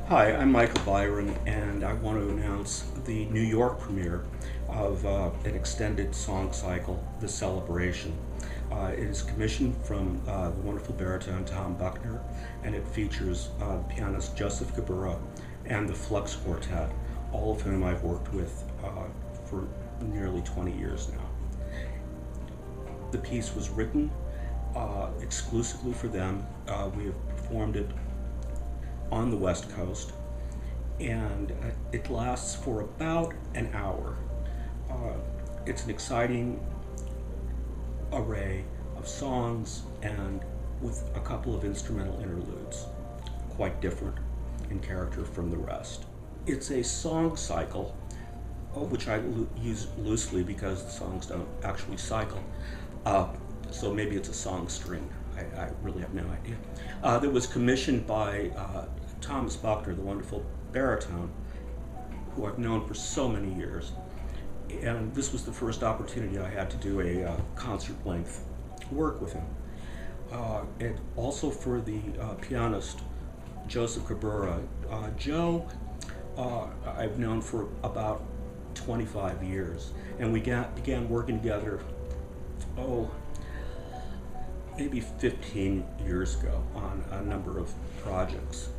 Hi, I'm Michael Byron, and I want to announce the New York premiere of an extended song cycle, The Celebration. It is commissioned from the wonderful baritone Thomas Buckner, and it features pianist Joseph Kubera and the FLUX Quartet, all of whom I've worked with for nearly 20 years now. The piece was written exclusively for them. We have performed it on the West Coast, and it lasts for about an hour. It's an exciting array of songs and with a couple of instrumental interludes, quite different in character from the rest. It's a song cycle, which I use loosely because the songs don't actually cycle. So maybe it's a song string. I really have no idea. That was commissioned by Thomas Buckner, the wonderful baritone, who I've known for so many years. And this was the first opportunity I had to do a concert-length work with him. And also for the pianist, Joseph Kubera. Joe, I've known for about 25 years, and we began working together, maybe 15 years ago on a number of projects.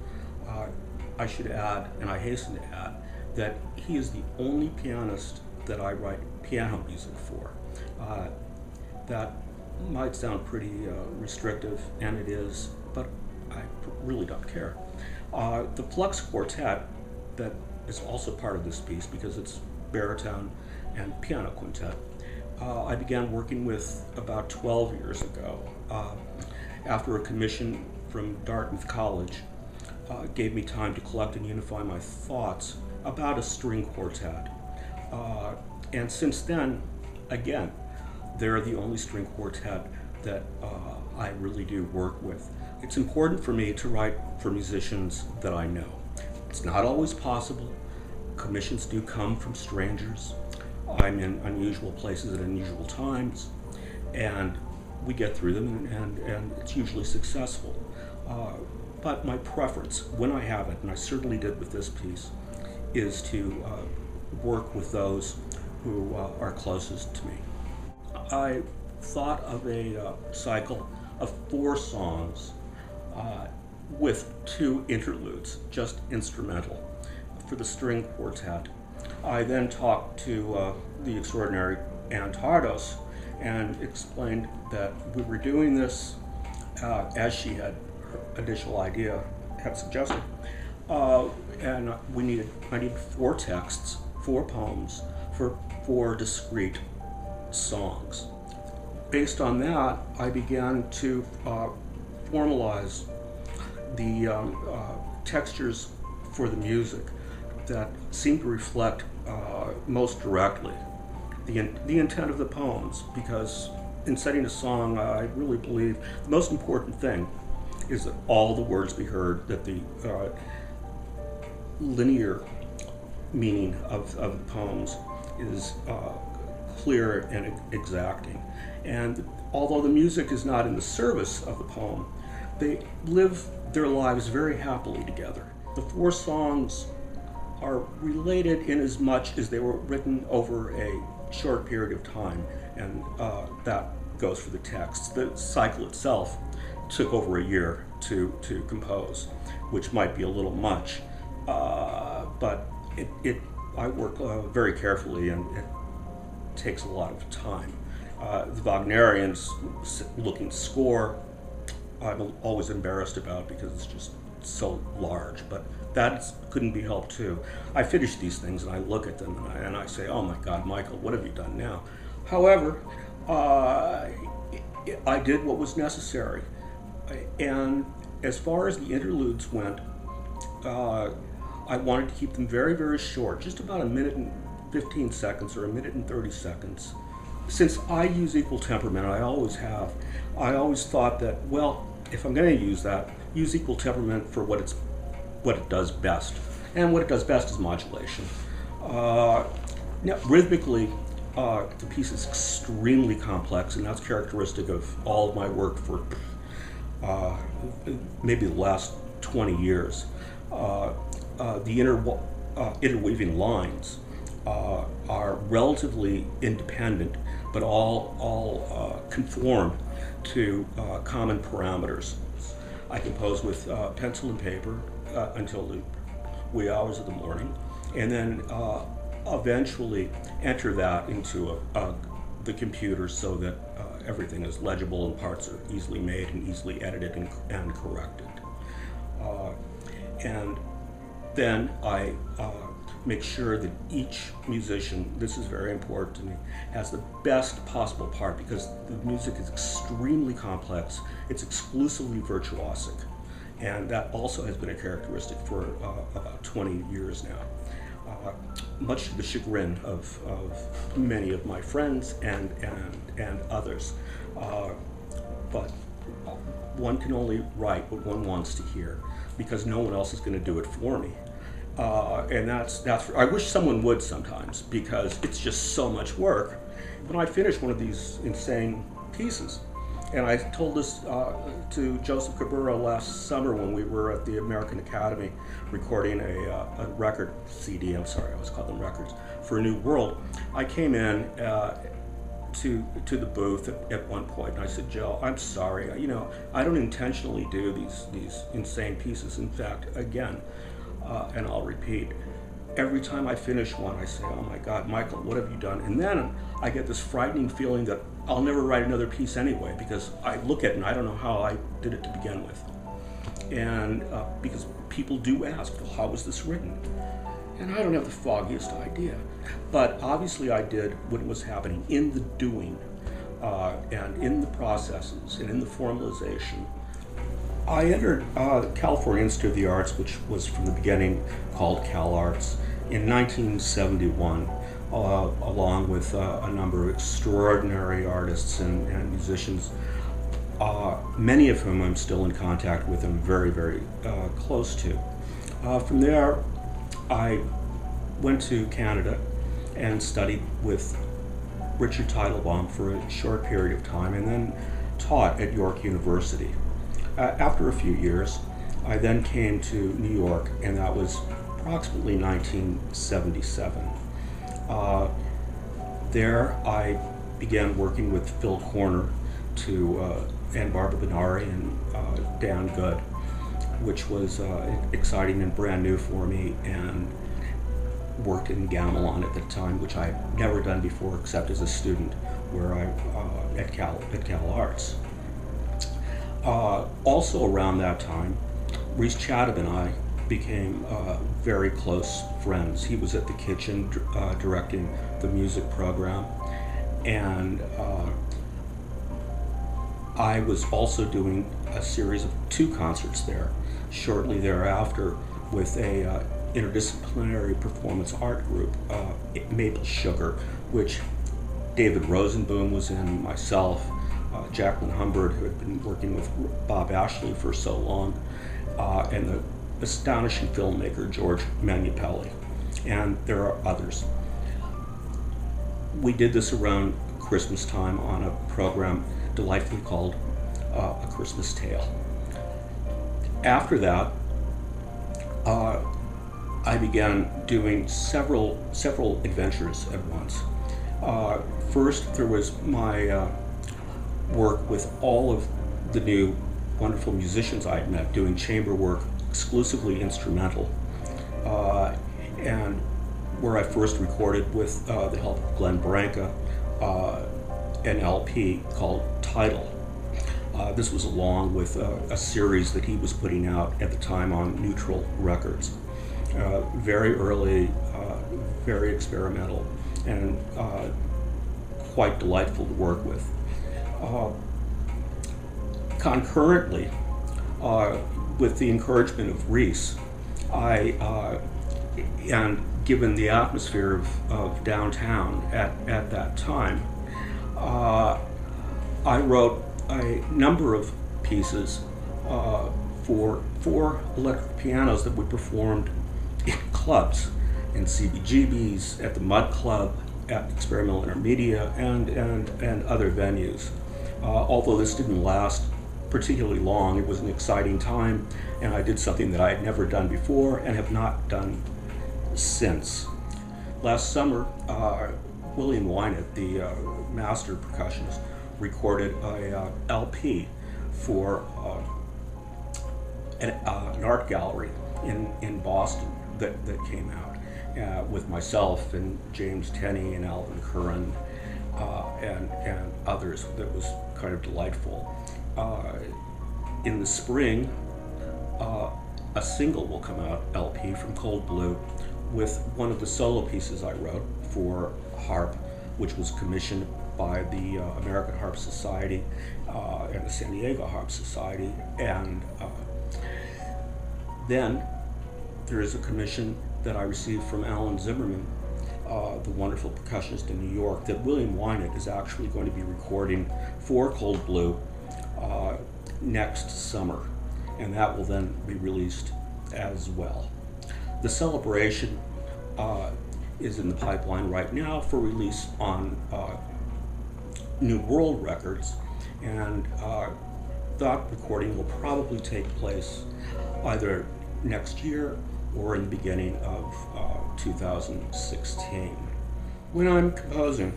I should add, and I hasten to add, that he is the only pianist that I write piano music for. That might sound pretty restrictive, and it is, but I really don't care. The FLUX Quartet, that is also part of this piece because it's baritone and piano quintet, I began working with about 12 years ago after a commission from Dartmouth College gave me time to collect and unify my thoughts about a string quartet. And since then, again, they're the only string quartet that I really do work with. It's important for me to write for musicians that I know. It's not always possible. Commissions do come from strangers. I'm in unusual places at unusual times, and we get through them, and it's usually successful. But my preference, when I have it, and I certainly did with this piece, is to work with those who are closest to me. I thought of a cycle of 4 songs with 2 interludes, just instrumental, for the string quartet. I then talked to the extraordinary Anne Tardos and explained that we were doing this as she had her initial idea had suggested, and I needed 4 texts, 4 poems for 4 discrete songs. Based on that, I began to formalize the textures for the music that seemed to reflect most directly the intent of the poems, because in setting a song, I really believe the most important thing is that all the words be heard, that the linear meaning of the poems is clear and exacting. And although the music is not in the service of the poem, they live their lives very happily together. The 4 songs are related in as much as they were written over a short period of time, and that goes for the texts. The cycle itself took over a year to compose, which might be a little much, but I work very carefully, and it takes a lot of time. The Wagnerians looking score, I'm always embarrassed about because it's just so large, but that couldn't be helped too. I finish these things and I look at them and I say, oh my God, Michael, what have you done now? However, I did what was necessary. And as far as the interludes went, I wanted to keep them very, very short, just about 1 minute and 15 seconds or 1 minute and 30 seconds. Since I use equal temperament, I always have, I always thought that, well, if I'm going to use that, use equal temperament for what it does best. And what it does best is modulation. Now, rhythmically, the piece is extremely complex, and that's characteristic of all of my work for maybe the last 20 years. the interweaving lines are relatively independent, but all conform to common parameters. I compose with pencil and paper until the wee hours of the morning, and then eventually enter that into the computer so that everything is legible and parts are easily made and easily edited and corrected. And then I make sure that each musician, this is very important to me, has the best possible part, because the music is extremely complex. It's exclusively virtuosic, and that also has been a characteristic for about 20 years now, much to the chagrin of many of my friends and others. But one can only write what one wants to hear, because no one else is going to do it for me. And that's I wish someone would sometimes, because it's just so much work. When I finish one of these insane pieces, and I told this to Joseph Kubera last summer when we were at the American Academy recording a record CD, I'm sorry, I always call them records, for A New World. I came in to the booth at one point, and I said, Joe, I'm sorry, I don't intentionally do these insane pieces. In fact, again, and I'll repeat, every time I finish one, I say, oh my God, Michael, what have you done? And then I get this frightening feeling that I'll never write another piece anyway, because I look at it and I don't know how I did it to begin with. And because people do ask, well, how was this written? And I don't have the foggiest idea. But obviously I did what was happening in the doing, and in the processes, and in the formalization. I entered California Institute of the Arts, which was from the beginning called Cal Arts, in 1971, along with a number of extraordinary artists and musicians, many of whom I'm still in contact with and very, very close to. From there, I went to Canada and studied with Richard Teitelbaum for a short period of time, and then taught at York University. After a few years, I then came to New York, and that was approximately 1977. There I began working with Phil Corner and Barbara Benari and Dan Good, which was exciting and brand new for me, and worked in Gamelan at the time, which I had never done before except as a student where at Cal Arts. Also around that time, Rhys Chatham and I became very close friends. He was at the kitchen directing the music program, and I was also doing a series of 2 concerts there shortly thereafter with a interdisciplinary performance art group, Maple Sugar, which David Rosenboom was in, myself, Jacqueline Humbert, who had been working with Bob Ashley for so long, and the astonishing filmmaker George Manupelli, and there are others. We did this around Christmas time on a program delightfully called A Christmas Tale. After that, I began doing several adventures at once. First, there was my work with all of the new wonderful musicians I had met, doing chamber work, exclusively instrumental, and where I first recorded with the help of Glenn Branca an LP called Title. This was along with a series that he was putting out at the time on Neutral Records. Very early, very experimental, and quite delightful to work with. Concurrently, with the encouragement of Rhys, and given the atmosphere of downtown at that time, I wrote a number of pieces for 4 electric pianos that we performed in clubs, in CBGBs, at the Mud Club, at Experimental Intermedia, and other venues. Although this didn't last particularly long. It was an exciting time, and I did something that I had never done before and have not done since. Last summer, William Wynett, the master percussionist, recorded a LP for an art gallery in Boston that came out with myself and James Tenney and Alvin Curran and others. That was kind of delightful. In the spring, a single will come out, LP, from Cold Blue, with one of the solo pieces I wrote for harp, which was commissioned by the American Harp Society and the San Diego Harp Society. And then there is a commission that I received from Alan Zimmerman, the wonderful percussionist in New York, that William Wynett is actually going to be recording for Cold Blue next summer, and that will then be released as well. The Celebration is in the pipeline right now for release on New World Records, and that recording will probably take place either next year or in the beginning of 2016. When I'm composing,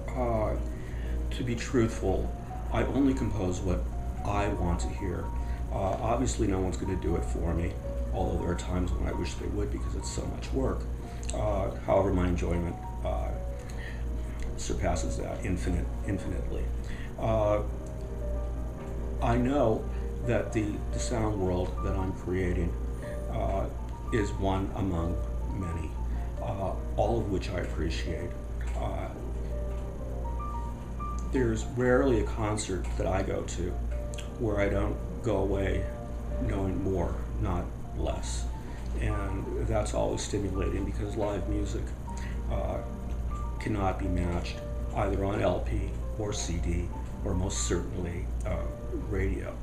to be truthful, I only compose what I want to hear. Obviously no one's going to do it for me, although there are times when I wish they would because it's so much work. However, my enjoyment surpasses that infinitely. I know that the sound world that I'm creating is one among many, all of which I appreciate. There's rarely a concert that I go to where I don't go away knowing more, not less. And that's always stimulating because live music cannot be matched either on LP or CD or most certainly radio.